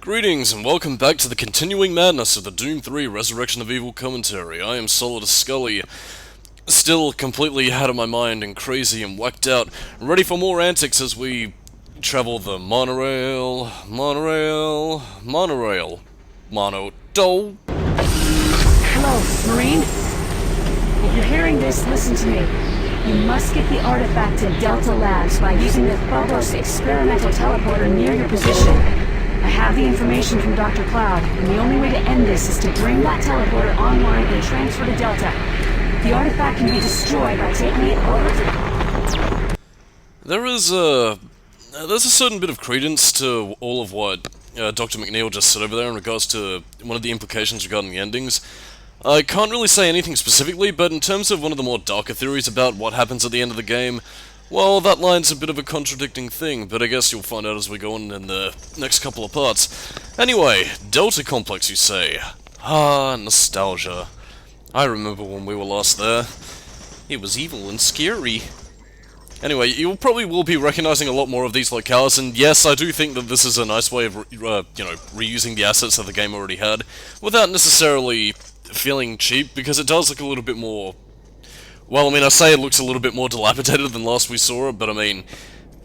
Greetings and welcome back to the continuing madness of the Doom 3 Resurrection of Evil commentary. I am Solidus Skully, still completely out of my mind and crazy and whacked out, ready for more antics as we travel the monorail. Hello, Marine? If you're hearing this, listen to me. You must get the artifact to Delta Labs by using the Phobos experimental teleporter near your position. I have the information from Dr. Cloud, and the only way to end this is to bring that teleporter online and transfer to Delta. The artifact can be destroyed by taking it over. There's a certain bit of credence to all of what Dr. McNeil just said over there in regards to one of the implications regarding the endings. I can't really say anything specifically, but in terms of one of the more darker theories about what happens at the end of the game, well, that line's a bit of a contradicting thing, but I guess you'll find out as we go on in the next couple of parts. Anyway, Delta Complex, you say? Ah, nostalgia. I remember when we were last there. It was evil and scary. Anyway, you probably will be recognizing a lot more of these locales, and yes, I do think that this is a nice way of, reusing the assets that the game already had, without necessarily feeling cheap, because it does look a little bit more... Well, I mean, I say it looks a little bit more dilapidated than last we saw it, but I mean,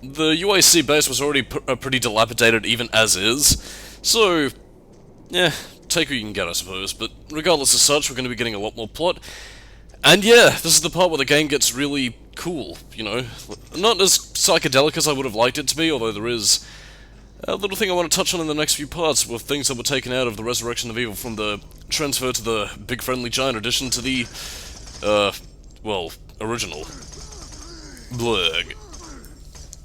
the UAC base was already pretty dilapidated even as is, so, yeah, take what you can get, I suppose, but regardless of such, we're going to be getting a lot more plot, and yeah, this is the part where the game gets really cool, you know, not as psychedelic as I would have liked it to be, although there is a little thing I want to touch on in the next few parts, with things that were taken out of the Resurrection of Evil from the transfer to the Big Friendly Giant edition to the, original. Blurg.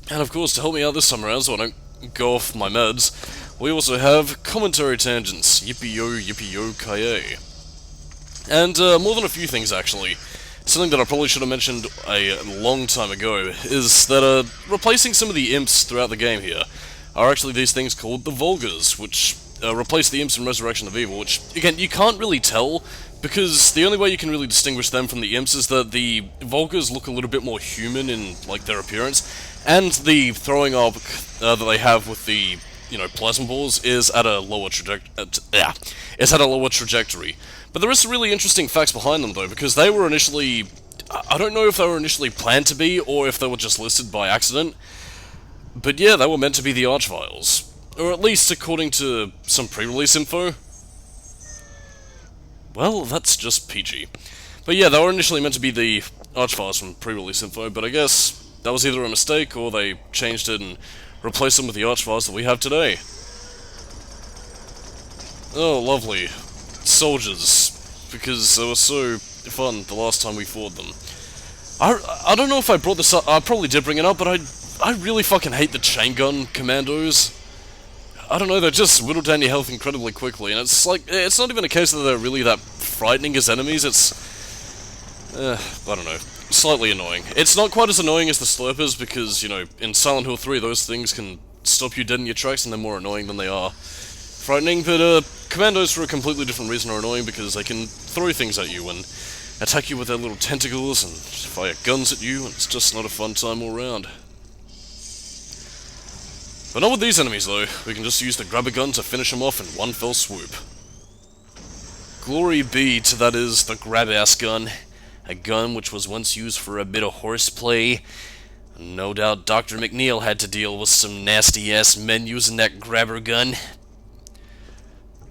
And of course, to help me out this time around so I don't go off my meds, we also have commentary tangents. Yippee-yo, kaye. And, more than a few things, actually. Something that I probably should have mentioned a long time ago is that, replacing some of the imps throughout the game here are actually these things called the Vulgars, which replace the imps in Resurrection of Evil, which, again, you can't really tell, because the only way you can really distinguish them from the imps is that the Vulgars look a little bit more human in, like, their appearance, and the throwing arc that they have with the, plasma balls is at a lower trajectory. But there is some really interesting facts behind them, though, because they were initially... I don't know if they were initially planned to be, or if they were just listed by accident, but yeah, they were meant to be the Archviles. Or at least according to some pre-release info. Well, that's just PG. But yeah, they were initially meant to be the Archviles from pre-release info, but I guess that was either a mistake, or they changed it and replaced them with the Archviles that we have today. Oh, lovely. Soldiers. Because they were so fun the last time we fought them. I don't know if I brought this up, I probably did bring it up, but I really fucking hate the chain gun commandos. I don't know, they just whittle down your health incredibly quickly, and it's like, it's not even a case that they're really that frightening as enemies, it's... I don't know, slightly annoying. It's not quite as annoying as the Slurpers, because, in Silent Hill 3, those things can stop you dead in your tracks, and they're more annoying than they are frightening, but, commandos for a completely different reason are annoying, because they can throw things at you and attack you with their little tentacles and fire guns at you, and it's just not a fun time all around. But not with these enemies, though. We can just use the grabber gun to finish them off in one fell swoop. Glory be to, that is, the grab-ass gun. A gun which was once used for a bit of horseplay. No doubt Dr. McNeil had to deal with some nasty-ass men using that grabber gun.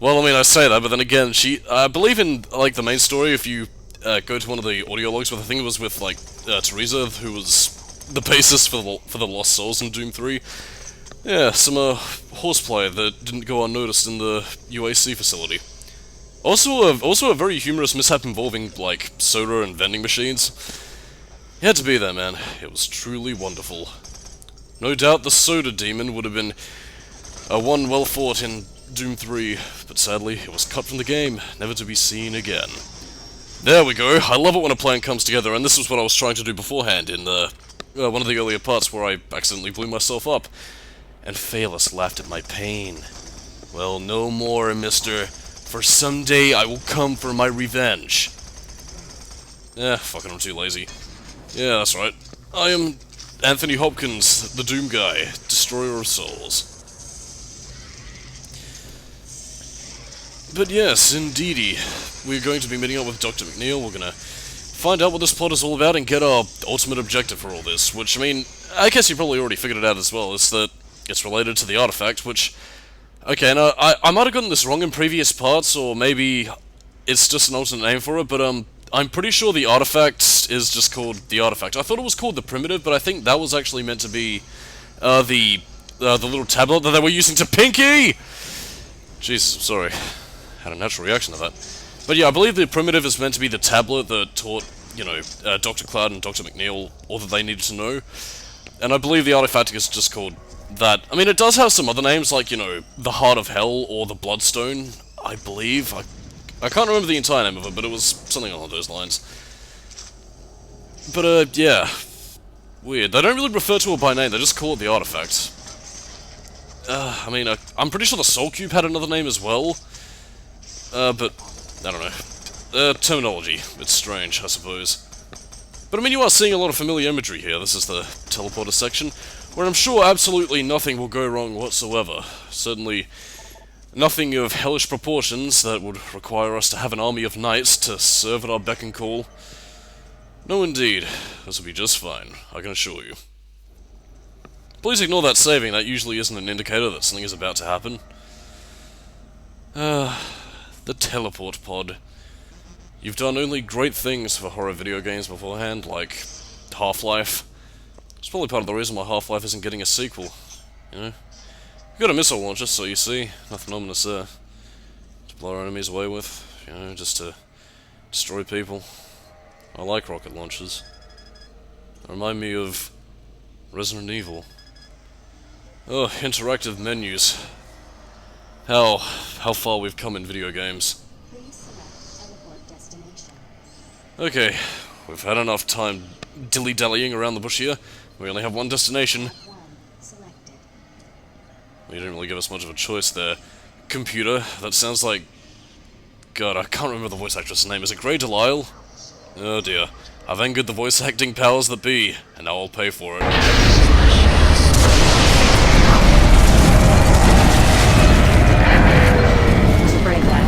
Well, I mean, I say that, but then again, I believe in, like, the main story, if you go to one of the audio logs, but I think it was with, like, Teresa, who was the basis for the Lost Souls in Doom 3. Yeah, some horseplay that didn't go unnoticed in the UAC facility. Also a very humorous mishap involving, like, soda and vending machines. You had to be there, man. It was truly wonderful. No doubt the soda demon would have been one well fought in Doom 3, but sadly it was cut from the game, never to be seen again. There we go. I love it when a plan comes together, and this was what I was trying to do beforehand in one of the earlier parts where I accidentally blew myself up. And Phalus laughed at my pain. Well, no more, mister, for someday I will come for my revenge. Fucking I'm too lazy. Yeah, that's right. I am Anthony Hopkins, the Doom Guy, Destroyer of Souls. But yes, indeedy, we're going to be meeting up with Dr. McNeil. We're gonna find out what this plot is all about and get our ultimate objective for all this, which, I mean, I guess you probably already figured it out as well, is that it's related to the artifact, which... Okay, now, I might have gotten this wrong in previous parts, or maybe it's just an alternate name for it, but, I'm pretty sure the artifact is just called the artifact. I thought it was called the primitive, but I think that was actually meant to be, the little tablet that they were using to Pinky! Jeez, sorry. Had a natural reaction to that. But yeah, I believe the primitive is meant to be the tablet that taught, you know, Dr. Cloud and Dr. McNeil all that they needed to know. And I believe the artifact is just called that. I mean, it does have some other names, like, you know, the Heart of Hell or the Bloodstone, I believe. I can't remember the entire name of it, but it was something along those lines. But, yeah. Weird. They don't really refer to it by name, they just call it the artifact. I mean, I'm pretty sure the Soul Cube had another name as well. But, I don't know. Terminology. It's strange, I suppose. But I mean, you are seeing a lot of familiar imagery here. This is the teleporter section, where I'm sure absolutely nothing will go wrong whatsoever. Certainly nothing of hellish proportions that would require us to have an army of knights to serve at our beck and call. No indeed. This will be just fine, I can assure you. Please ignore that saving, that usually isn't an indicator that something is about to happen. The teleport pod. You've done only great things for horror video games beforehand, like Half-Life. It's probably part of the reason why Half-Life isn't getting a sequel, you know? You've got a missile launcher, so you see, nothing ominous there. To blow our enemies away with, you know, just to destroy people. I like rocket launchers. They remind me of Resident Evil. Oh, interactive menus. How far we've come in video games. Okay, we've had enough time dilly-dallying around the bush here. We only have one destination. You didn't really give us much of a choice there. Computer, that sounds like... God, I can't remember the voice actress' name. Is it Grey Delisle? Oh dear. I've angered the voice acting powers that be, and now I'll pay for it. To break that,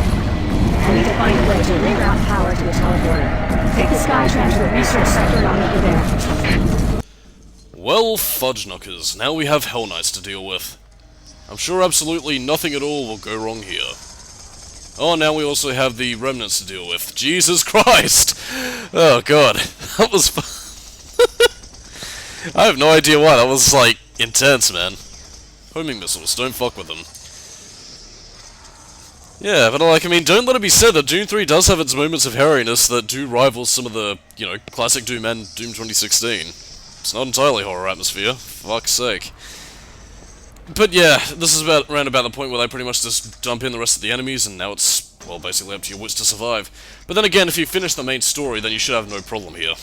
we need to find a way to reroute power to the teleporter. Take the Skytram to the research sector on over there. Well, fudge-knuckers, now we have Hell Knights to deal with. I'm sure absolutely nothing at all will go wrong here. Oh, now we also have the remnants to deal with. Jesus Christ! Oh god, that was I have no idea why, that was, like, intense, man. Homing missiles, don't fuck with them. Yeah, but like, I mean, don't let it be said that Doom 3 does have its moments of hairiness that do rival some of the, you know, classic Doom and Doom 2016. It's not entirely horror atmosphere, fuck's sake. But yeah, this is around about the point where they pretty much just dump in the rest of the enemies, and now it's, well, basically up to your wits to survive. But then again, if you finish the main story, then you should have no problem here.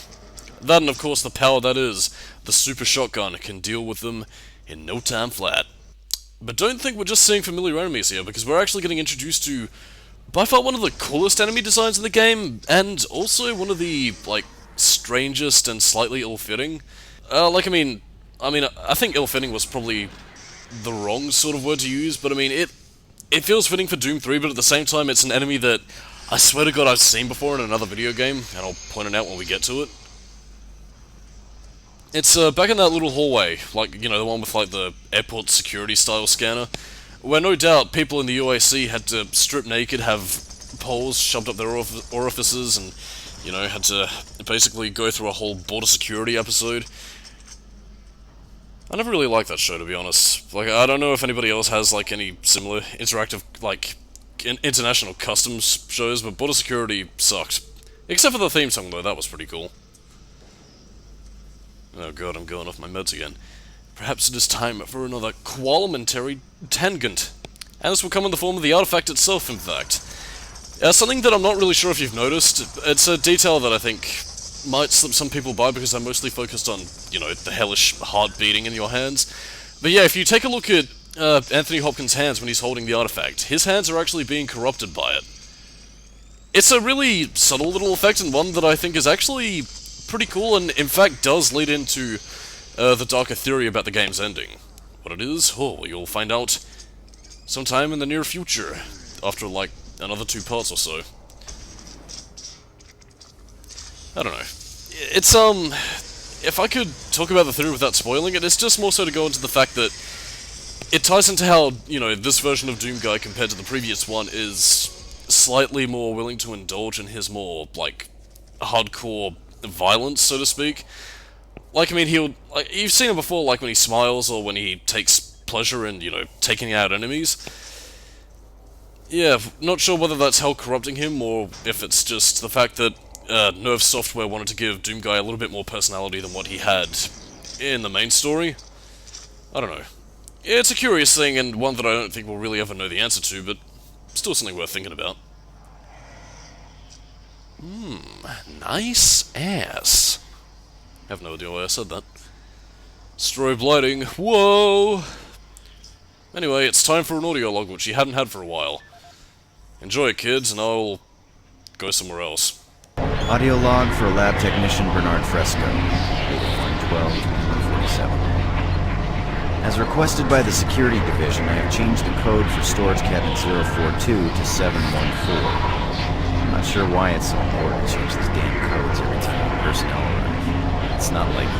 That and of course the power that is, the super shotgun, can deal with them in no time flat. But don't think we're just seeing familiar enemies here, because we're actually getting introduced to, by far, one of the coolest enemy designs in the game, and also one of the, like, strangest and slightly ill-fitting. I think ill-fitting was probably the wrong sort of word to use, but I mean, it feels fitting for Doom 3, but at the same time, it's an enemy that, I swear to God, I've seen before in another video game, and I'll point it out when we get to it. It's, back in that little hallway, like, you know, the one with, like, the airport security-style scanner, where no doubt people in the UAC had to strip naked, have poles shoved up their orifices, and, you know, had to basically go through a whole border security episode. I never really liked that show, to be honest. Like, I don't know if anybody else has, like, any similar interactive, like, international customs shows, but border security sucked. Except for the theme song, though, that was pretty cool. Oh god, I'm going off my meds again. Perhaps it is time for another qualimentary tangent. And this will come in the form of the artifact itself, in fact. Something that I'm not really sure if you've noticed, it's a detail that I think might slip some people by because I'm mostly focused on, you know, the hellish heart beating in your hands. But yeah, if you take a look at Anthony Hopkins' hands when he's holding the artifact, his hands are actually being corrupted by it. It's a really subtle little effect, and one that I think is actually pretty cool, and in fact does lead into the darker theory about the game's ending. What it is? Oh, you'll find out sometime in the near future, after like another 2 parts or so. I don't know. It's, if I could talk about the theory without spoiling it, it's just more so to go into the fact that it ties into how, you know, this version of Doom Guy compared to the previous one is slightly more willing to indulge in his more, like, hardcore violence, so to speak. Like, I mean, you've seen him before, like, when he smiles or when he takes pleasure in, you know, taking out enemies. Yeah, not sure whether that's hell corrupting him, or if it's just the fact that Nerve Software wanted to give Doom Guy a little bit more personality than what he had in the main story. I don't know. It's a curious thing, and one that I don't think we'll really ever know the answer to, but still something worth thinking about. Nice ass. I have no idea why I said that. Strobe lighting, whoa! Anyway, it's time for an audio log, which you hadn't had for a while. Enjoy it, kids, and I'll go somewhere else. Audio log for Lab Technician Bernard Fresco, dated 1/12/2047. As requested by the Security Division, I have changed the code for storage cabinet 042 to 714. I'm not sure why it's so important to change these damn codes every time personnel arrive. It's not like...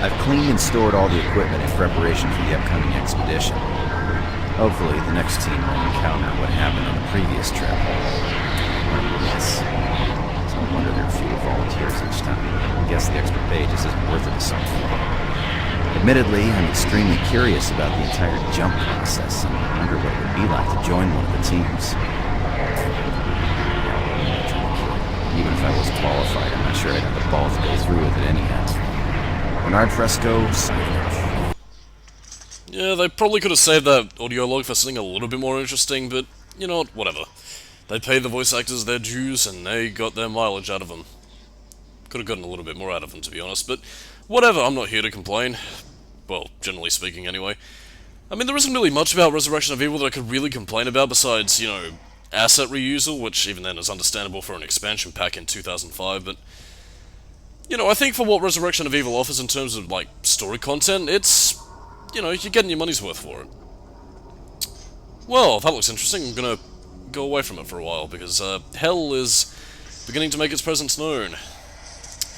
I've cleaned and stored all the equipment in preparation for the upcoming expedition. Hopefully, the next team will encounter what happened on the previous trip. Yes. It's no wonder there are fewer volunteers each time. I guess the extra pay just isn't worth it to some people. Admittedly, I'm extremely curious about the entire jump process, and I wonder what it would be like to join one of the teams. Even if I was qualified, I'm not sure I'd have the balls to go through with it anyhow. Bernard Fresco, signing off. Yeah, they probably could have saved that audio log for something a little bit more interesting, but, you know what, whatever. They paid the voice actors their dues, and they got their mileage out of them. Could have gotten a little bit more out of them, to be honest, but whatever, I'm not here to complain. Well, generally speaking, anyway. I mean, there isn't really much about Resurrection of Evil that I could really complain about besides, you know, asset reusal, which even then is understandable for an expansion pack in 2005, but... You know, I think for what Resurrection of Evil offers in terms of, like, story content, it's... You know, you're getting your money's worth for it. Well, that looks interesting. I'm gonna go away from it for a while, because, Hell is beginning to make its presence known.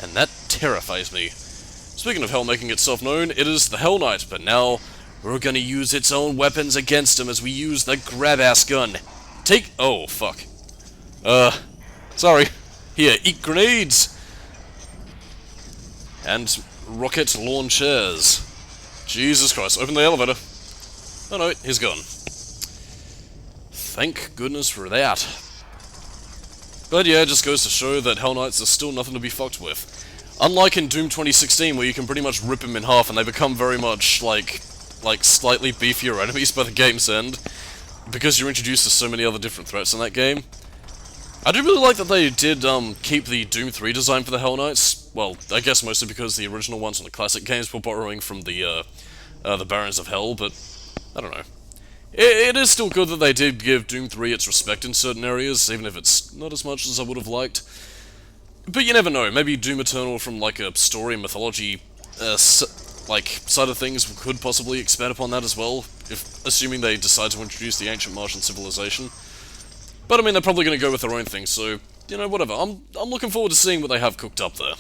And that terrifies me. Speaking of Hell making itself known, it is the Hell Knight, but now we're gonna use its own weapons against him as we use the grab-ass gun. Oh, fuck. Sorry. Here, eat grenades! And rocket launchers. Jesus Christ, open the elevator. Oh no, he's gone. Thank goodness for that. But yeah, it just goes to show that Hell Knights are still nothing to be fucked with. Unlike in Doom 2016, where you can pretty much rip them in half and they become very much like slightly beefier enemies by the game's end, because you're introduced to so many other different threats in that game. I do really like that they did keep the Doom 3 design for the Hell Knights. Well, I guess mostly because the original ones from the classic games were borrowing from the Barons of Hell, but I don't know. It is still good that they did give Doom 3 its respect in certain areas, even if it's not as much as I would have liked. But you never know, maybe Doom Eternal from like a story and mythology side of things could possibly expand upon that as well, assuming they decide to introduce the ancient Martian civilization. But I mean, they're probably going to go with their own thing, so, you know, whatever. I'm looking forward to seeing what they have cooked up there.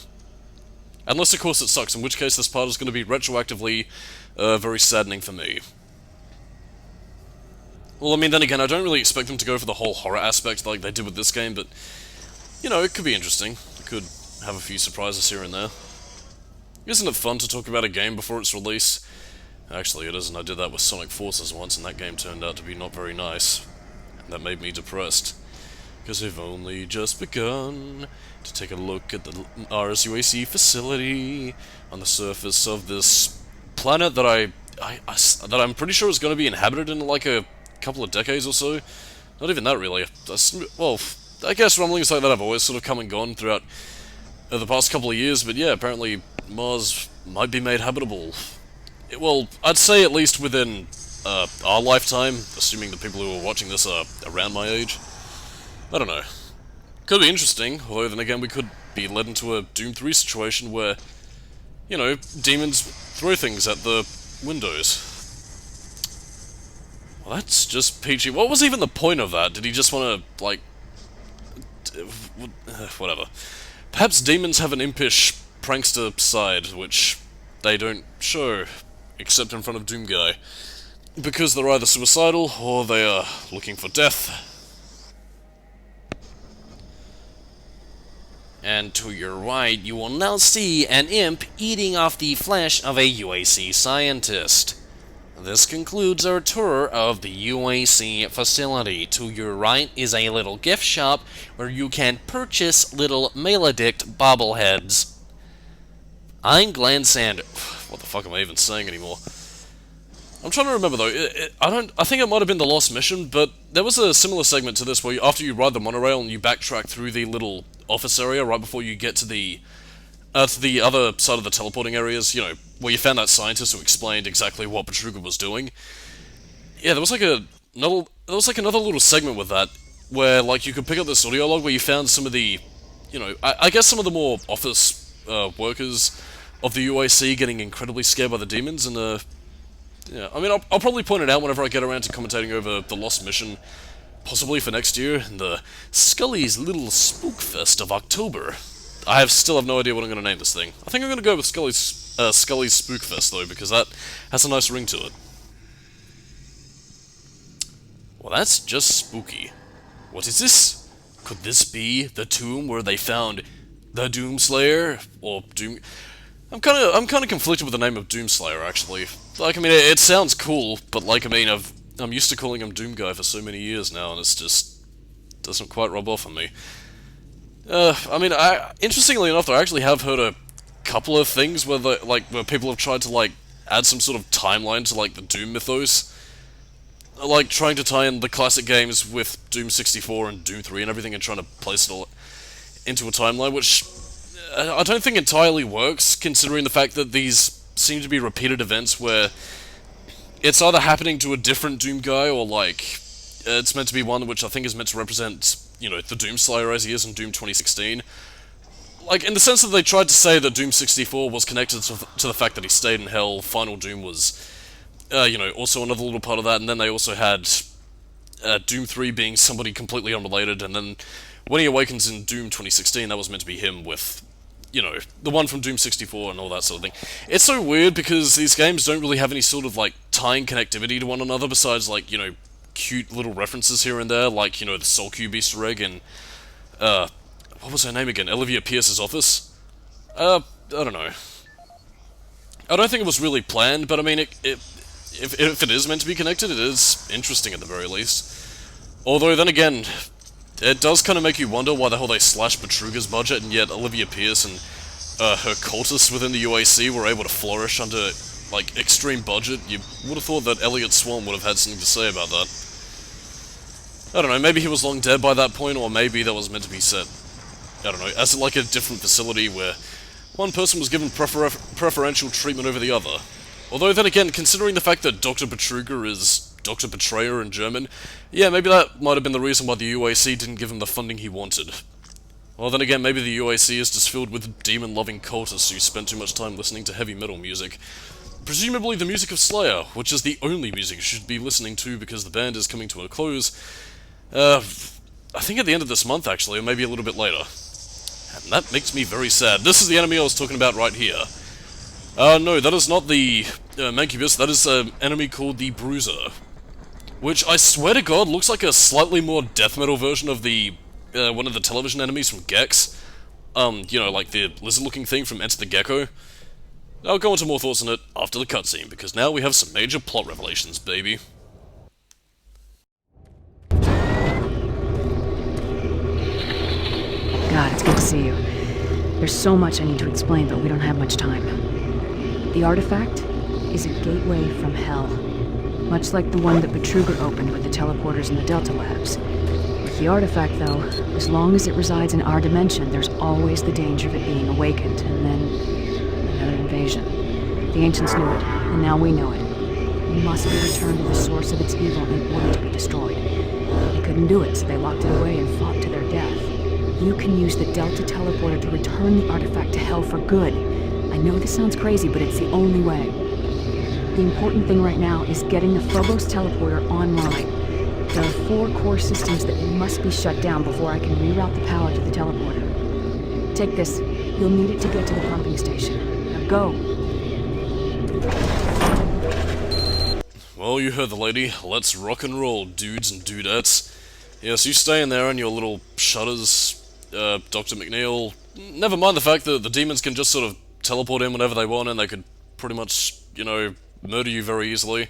Unless, of course, it sucks, in which case this part is going to be retroactively very saddening for me. Well, I mean, then again, I don't really expect them to go for the whole horror aspect like they did with this game, but, you know, it could be interesting. It could have a few surprises here and there. Isn't it fun to talk about a game before its release? Actually, it isn't. I did that with Sonic Forces once, and that game turned out to be not very nice. And that made me depressed. Because we've only just begun to take a look at the RSUAC facility on the surface of this planet that I'm pretty sure is going to be inhabited in like a couple of decades or so. Not even that really. Well, I guess rumblings like that have always sort of come and gone throughout the past couple of years, but yeah, apparently Mars might be made habitable. Well, I'd say at least within our lifetime, assuming the people who are watching this are around my age. I don't know. Could be interesting, although then again we could be led into a Doom 3 situation where, you know, demons throw things at the windows. Well, that's just peachy. What was even the point of that? Did he just want to, like... whatever. Perhaps demons have an impish prankster side, which they don't show, except in front of Doomguy. Because they're either suicidal, or they are looking for death. And to your right, you will now see an imp eating off the flesh of a UAC scientist. This concludes our tour of the UAC facility. To your right is a little gift shop where you can purchase little Maledict bobbleheads. I'm Glenn Sander. What the fuck am I even saying anymore? I'm trying to remember though. I think it might have been the Lost Mission, but there was a similar segment to this where after you ride the monorail and you backtrack through the little office area right before you get to the other side of the teleporting areas, you know, where you found that scientist who explained exactly what Petruga was doing. Yeah, there was like another little segment with that, where like you could pick up this audio log where you found some of the, you know, I guess some of the more office workers of the UAC getting incredibly scared by the demons, and yeah, I mean, I'll probably point it out whenever I get around to commentating over the Lost Mission, possibly for next year, in the Skully's Little Spookfest of October. I still have no idea what I'm going to name this thing. I think I'm going to go with Skully's Spookfest, though, because that has a nice ring to it. Well, that's just spooky. What is this? Could this be the tomb where they found the Doomslayer? Or Doom... I'm kind of conflicted with the name of Doomslayer, actually. Like, I mean, it sounds cool, but like, I mean, I'm used to calling him Doomguy for so many years now, and it's just doesn't quite rub off on me. I mean, interestingly enough, though, I actually have heard a couple of things where where people have tried to like add some sort of timeline to like the Doom mythos, like trying to tie in the classic games with Doom 64 and Doom 3 and everything, and trying to place it all into a timeline, which I don't think entirely works, considering the fact that these seem to be repeated events where it's either happening to a different Doom guy, or like it's meant to be one which I think is meant to represent, you know, the Doomslayer as he is in Doom 2016. Like, in the sense that they tried to say that Doom 64 was connected to the fact that he stayed in Hell, Final Doom was, you know, also another little part of that, and then they also had Doom 3 being somebody completely unrelated, and then when he awakens in Doom 2016, that was meant to be him with, you know, the one from Doom 64 and all that sort of thing. It's so weird because these games don't really have any sort of, like, tying connectivity to one another besides, like, you know, cute little references here and there, like, you know, the Soul Cube Easter egg and, what was her name again? Olivia Pierce's office? I don't know. I don't think it was really planned, but I mean, if it is meant to be connected, it is interesting at the very least. Although, then again, it does kind of make you wonder why the hell they slashed Petruga's budget, and yet Olivia Pierce and her cultists within the UAC were able to flourish under, like, extreme budget. You would have thought that Elliot Swan would have had something to say about that. I don't know, maybe he was long dead by that point, or maybe that was meant to be set, I don't know, as like a different facility where one person was given preferential treatment over the other. Although then again, considering the fact that Dr. Petruga is Dr. Betrayer in German, yeah, maybe that might have been the reason why the UAC didn't give him the funding he wanted. Well, then again, maybe the UAC is just filled with demon-loving cultists who spent too much time listening to heavy metal music. Presumably the music of Slayer, which is the only music you should be listening to because the band is coming to a close. I think at the end of this month, actually, or maybe a little bit later. And that makes me very sad. This is the enemy I was talking about right here. No, that is not the Mancubus, that is an enemy called the Bruiser. Which, I swear to God, looks like a slightly more death metal version of the, one of the television enemies from Gex. You know, like the lizard-looking thing from Enter the Gecko. I'll go into more thoughts on it after the cutscene, because now we have some major plot revelations, baby. God, it's good to see you. There's so much I need to explain, but we don't have much time. The artifact is a gateway from Hell. Much like the one that Petruga opened with the teleporters in the Delta Labs. With the artifact, though, as long as it resides in our dimension, there's always the danger of it being awakened, and then another invasion. The ancients knew it, and now we know it. It must be returned to the source of its evil in order to be destroyed. They couldn't do it, so they locked it away and fought to their death. You can use the Delta teleporter to return the artifact to Hell for good. I know this sounds crazy, but it's the only way. The important thing right now is getting the Phobos teleporter online. There are 4 core systems that must be shut down before I can reroute the power to the teleporter. Take this. You'll need it to get to the pumping station. Now go. Well, you heard the lady. Let's rock and roll, dudes and dudettes. Yes, you stay in there in your little shutters, Dr. McNeil. Never mind the fact that the demons can just sort of teleport in whenever they want and they could pretty much, you know, murder you very easily.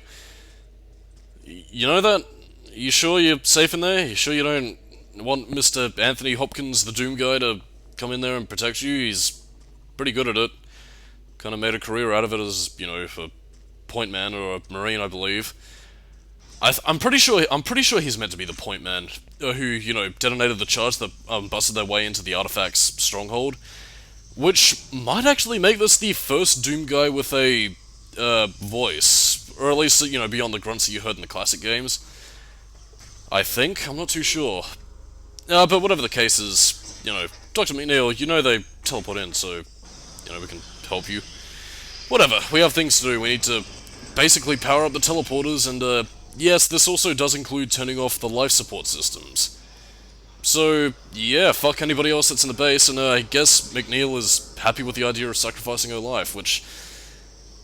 You know that? You sure you're safe in there? You sure you don't want Mr. Anthony Hopkins, the Doom guy, to come in there and protect you? He's pretty good at it. Kind of made a career out of it as, you know, a point man or a marine, I believe. I'm pretty sure he's meant to be the point man who, you know, detonated the charge that busted their way into the artifact's stronghold, which might actually make this the first Doom guy with a voice, or at least, you know, beyond the grunts that you heard in the classic games. I think. I'm not too sure. But whatever the case is, you know, Dr. McNeil, you know they teleport in, so, you know, we can help you. Whatever, we have things to do. We need to basically power up the teleporters, and, yes, this also does include turning off the life support systems. So, yeah, fuck anybody else that's in the base, and I guess McNeil is happy with the idea of sacrificing her life, which,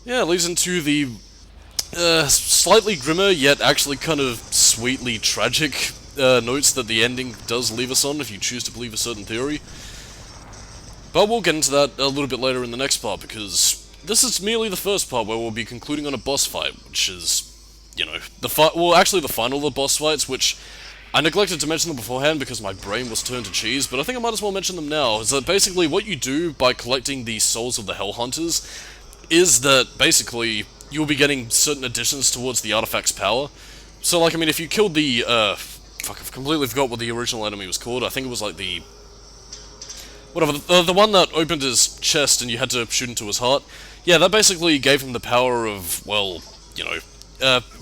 yeah, leads into the slightly grimmer, yet actually kind of sweetly tragic notes that the ending does leave us on, if you choose to believe a certain theory. But we'll get into that a little bit later in the next part, because this is merely the first part where we'll be concluding on a boss fight, which is, you know, the final of the boss fights, which I neglected to mention them beforehand because my brain was turned to cheese, but I think I might as well mention them now, is that basically what you do by collecting the souls of the Hell Hunters is that, basically, you'll be getting certain additions towards the artifact's power. So, like, I mean, if you killed the, fuck, I've completely forgot what the original enemy was called. I think it was, like, the... whatever, the one that opened his chest and you had to shoot into his heart. Yeah, that basically gave him the power of, well, you know,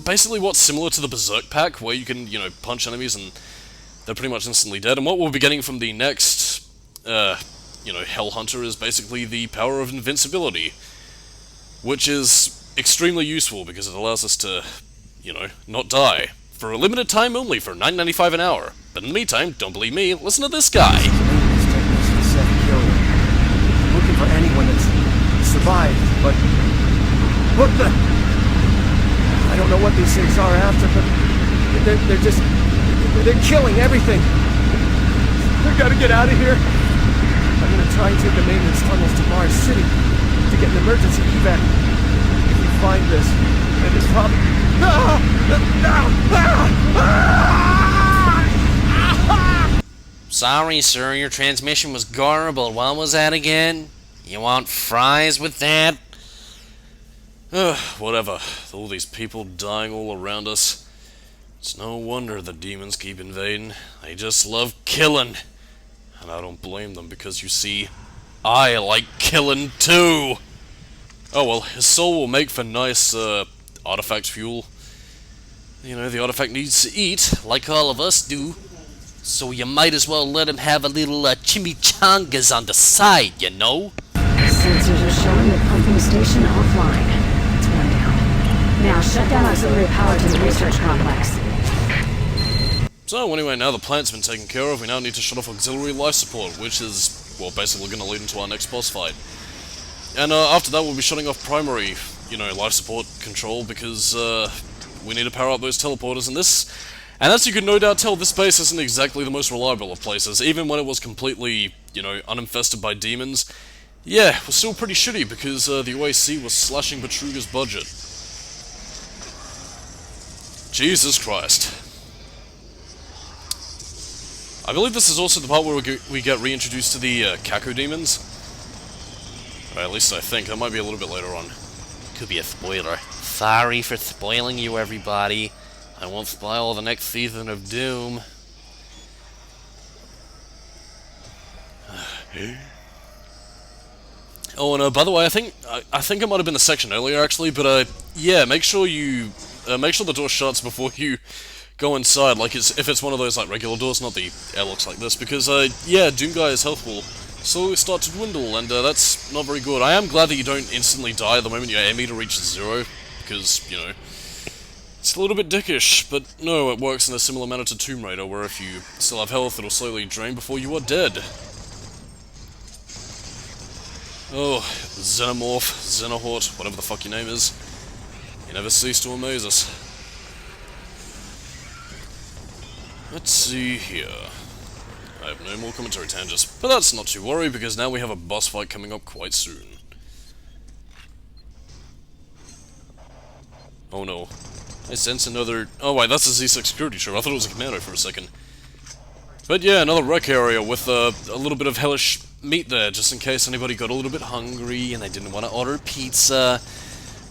basically what's similar to the Berserk pack, where you can, you know, punch enemies and they're pretty much instantly dead. And what we'll be getting from the next, you know, Hell Hunter is basically the power of invincibility, which is extremely useful because it allows us to, you know, not die. For a limited time only, for $9.95 an hour. But in the meantime, don't believe me, listen to this guy. Looking for anyone that's survived, but what the? I don't know what these things are after, but they're killing everything. We gotta get out of here. I'm gonna try and take the maintenance tunnels to Mars City to get an emergency evac. If we find this, then it's probably... Sorry, sir, your transmission was garbled. What was that again? You want fries with that? Whatever. With all these people dying all around us, it's no wonder the demons keep invading. They just love killing. And I don't blame them, because you see, I like killing too! Oh well, his soul will make for nice, artifact fuel. You know, the artifact needs to eat, like all of us do. So you might as well let him have a little, chimichangas on the side, you know? Sensors are showing the pumping station offline. It's one down. Now shut down auxiliary power to the research complex. So anyway, now the plant's been taken care of, we now need to shut off auxiliary life support, which is, well, basically going to lead into our next boss fight. And after that we'll be shutting off primary, you know, life support control, because we need to power up those teleporters, and as you can no doubt tell, this base isn't exactly the most reliable of places. Even when it was completely, you know, uninfested by demons, yeah, it was still pretty shitty, because the OAC was slashing Betruga's budget. Jesus Christ. I believe this is also the part where we get reintroduced to the Kako demons. Or at least I think. That might be a little bit later on. Could be a spoiler. Sorry for spoiling you, everybody. I won't spoil the next season of Doom. Oh, and by the way, I think it might have been the section earlier actually, but yeah, make sure the door shuts before you go inside. Like if it's one of those like regular doors, not the airlocks like this, because yeah, Doom Guy's health will slowly start to dwindle, and that's not very good. I am glad that you don't instantly die the moment your air meter reaches 0. because, you know, it's a little bit dickish, but no, it works in a similar manner to Tomb Raider, where if you still have health, it'll slowly drain before you are dead. Oh, Xenomorph, Xenohort, whatever the fuck your name is. You never cease to amaze us. Let's see here. I have no more commentary tangents, but that's not to worry, because now we have a boss fight coming up quite soon. Oh no. I sense another... Oh wait, that's a Z6 security chip. I thought it was a commando for a second. But yeah, another wreck area with a little bit of hellish meat there, just in case anybody got a little bit hungry and they didn't want to order pizza,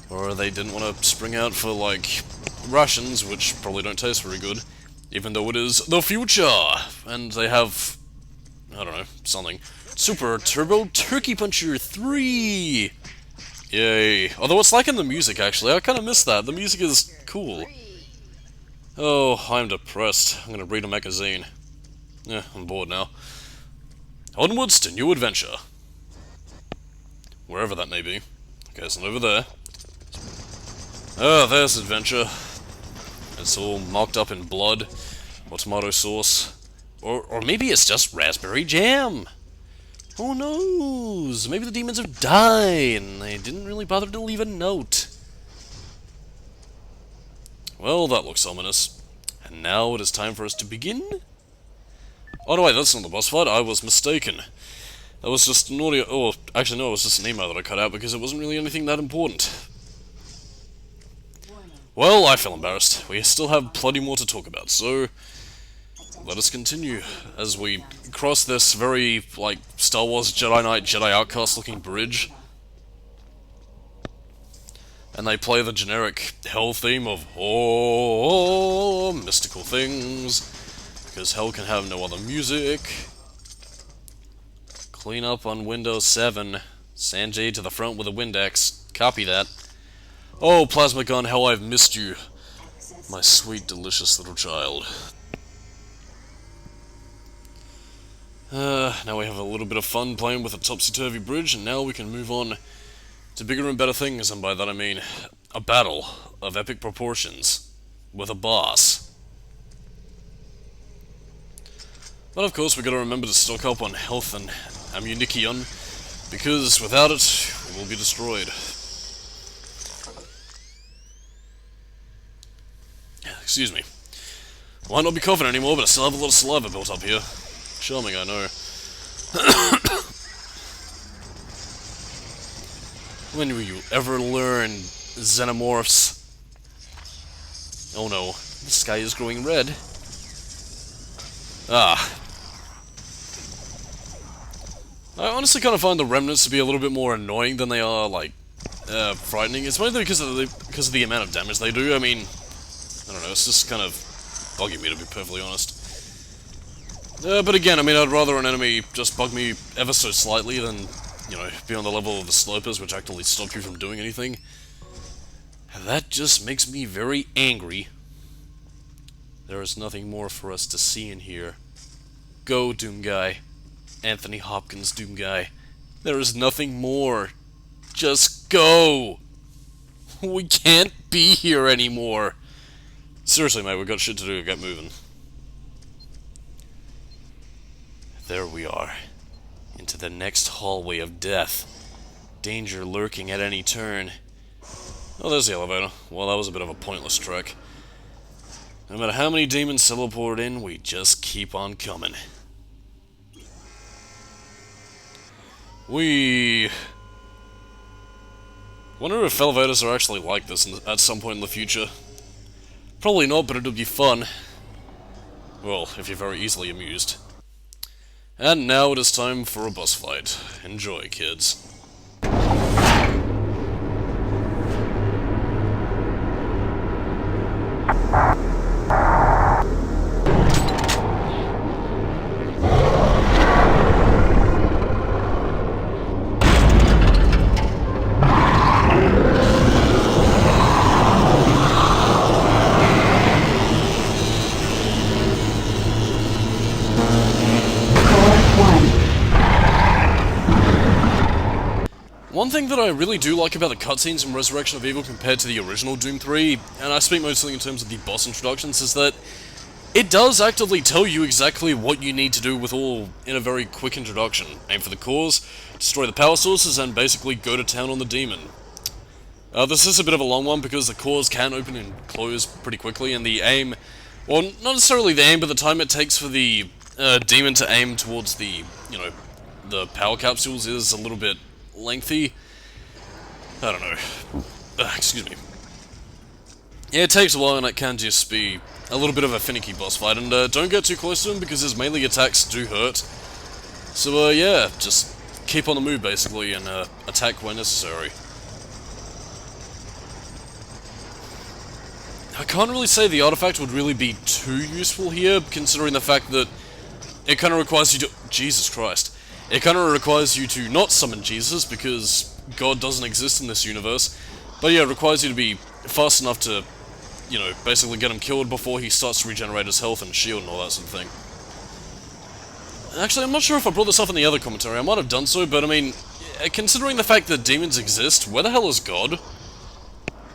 or they didn't want to spring out for, like, rations, which probably don't taste very good, even though it is the future, and they have, I don't know, something. Super Turbo Turkey Puncher 3! Yay. Although it's like in the music, actually. I kind of miss that. The music is cool. Oh, I'm depressed. I'm gonna read a magazine. Yeah, I'm bored now. Onwards to new adventure. Wherever that may be. Okay, it's not over there. Oh, there's adventure. It's all marked up in blood, or tomato sauce. Or maybe it's just raspberry jam. Who knows? Maybe the demons have died, and they didn't really bother to leave a note. Well, that looks ominous. And now it is time for us to begin? Oh no, wait, that's not the boss fight. I was mistaken. That was just an audio... Oh, actually no, it was just an email that I cut out because it wasn't really anything that important. Well, I feel embarrassed. We still have plenty more to talk about, so... let us continue as we cross this very, like, Star Wars Jedi Knight, Jedi Outcast looking bridge. And they play the generic hell theme of, oh, mystical things, because hell can have no other music. Clean up on Windows 7. Sanjay to the front with a Windex. Copy that. Oh, Plasma Gun, how I've missed you. My sweet, delicious little child. Now we have a little bit of fun playing with a topsy-turvy bridge, and now we can move on to bigger and better things, and by that I mean a battle of epic proportions with a boss. But of course we gotta remember to stock up on health and ammunition, because without it, we will be destroyed. Excuse me. Might not be coughing anymore, but I still have a lot of saliva built up here. Charming, I know. When will you ever learn, Xenomorphs? Oh no, the sky is growing red. Ah. I honestly kind of find the remnants to be a little bit more annoying than they are, like, frightening. It's mainly because of the amount of damage they do. I mean, I don't know, it's just kind of bugging me, to be perfectly honest. But again, I mean, I'd rather an enemy just bug me ever so slightly than, you know, be on the level of the slopers, which actually stop you from doing anything. That just makes me very angry. There is nothing more for us to see in here. Go, Doom Guy. Anthony Hopkins, Doom Guy. There is nothing more. Just go! We can't be here anymore. Seriously, mate, we've got shit to do. Get moving. There we are. Into the next hallway of death. Danger lurking at any turn. Oh, there's the elevator. Well, that was a bit of a pointless trek. No matter how many demons teleport in, we just keep on coming. We... wonder if elevators are actually like this at some point in the future. Probably not, but it'll be fun. Well, if you're very easily amused. And now it is time for a boss fight. Enjoy, kids. One thing that I really do like about the cutscenes in Resurrection of Evil compared to the original Doom 3, and I speak mostly in terms of the boss introductions, is that it does actively tell you exactly what you need to do with all in a very quick introduction. Aim for the cores, destroy the power sources, and basically go to town on the demon. This is a bit of a long one because the cores can open and close pretty quickly, and the aim, well, not necessarily the aim, but the time it takes for the demon to aim towards the, the power capsules is a little bit lengthy. I don't know. Excuse me. Yeah, it takes a while and it can just be a little bit of a finicky boss fight, and don't get too close to him because his melee attacks do hurt. So yeah, just keep on the move basically and attack when necessary. I can't really say the artifact would really be too useful here, considering the fact that it kind of requires you to... Jesus Christ. It kind of requires you to not summon Jesus, because God doesn't exist in this universe. But yeah, it requires you to be fast enough to, basically get him killed before he starts to regenerate his health and shield and all that sort of thing. Actually, I'm not sure if I brought this up in the other commentary. I might have done so, but I mean, considering the fact that demons exist, where the hell is God?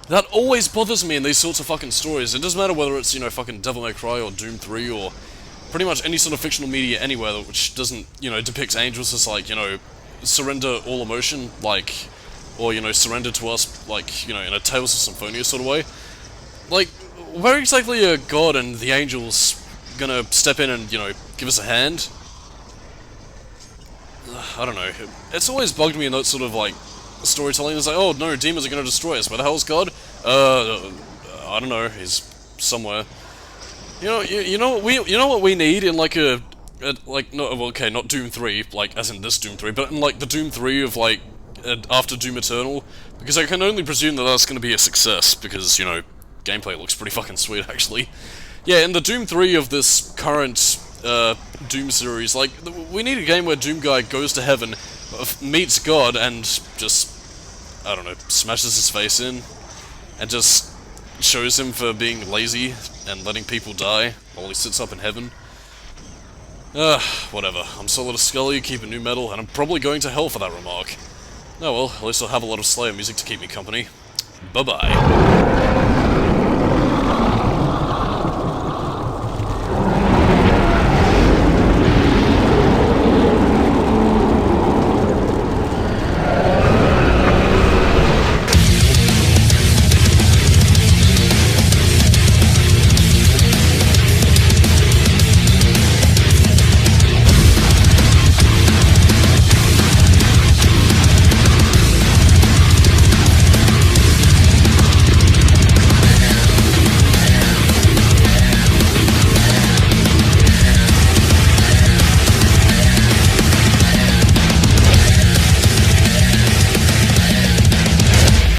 That always bothers me in these sorts of fucking stories. It doesn't matter whether it's, fucking Devil May Cry or Doom 3 or pretty much any sort of fictional media anywhere which doesn't, depicts angels as like, surrender all emotion, like, or, surrender to us, like, in a Tales of Symphonia sort of way. Like, where exactly are God and the angels gonna step in and, give us a hand? I don't know. It's always bugged me in that sort of, like, storytelling. It's like, oh no, demons are gonna destroy us. Where the hell's God? I don't know. He's somewhere. You know what we need in like not Doom 3, like as in this Doom 3, but in like the Doom 3 of like after Doom Eternal, because I can only presume that that's gonna be a success because gameplay looks pretty fucking sweet actually. Yeah, in the Doom 3 of this current Doom series, like we need a game where Doom Guy goes to heaven, meets God, and just, I don't know, smashes his face in, and just shows him for being lazy and letting people die while he sits up in heaven. Whatever. I'm Solidus Skully, keeping new metal, and I'm probably going to hell for that remark. Oh well, at least I'll have a lot of Slayer music to keep me company. Bye-bye.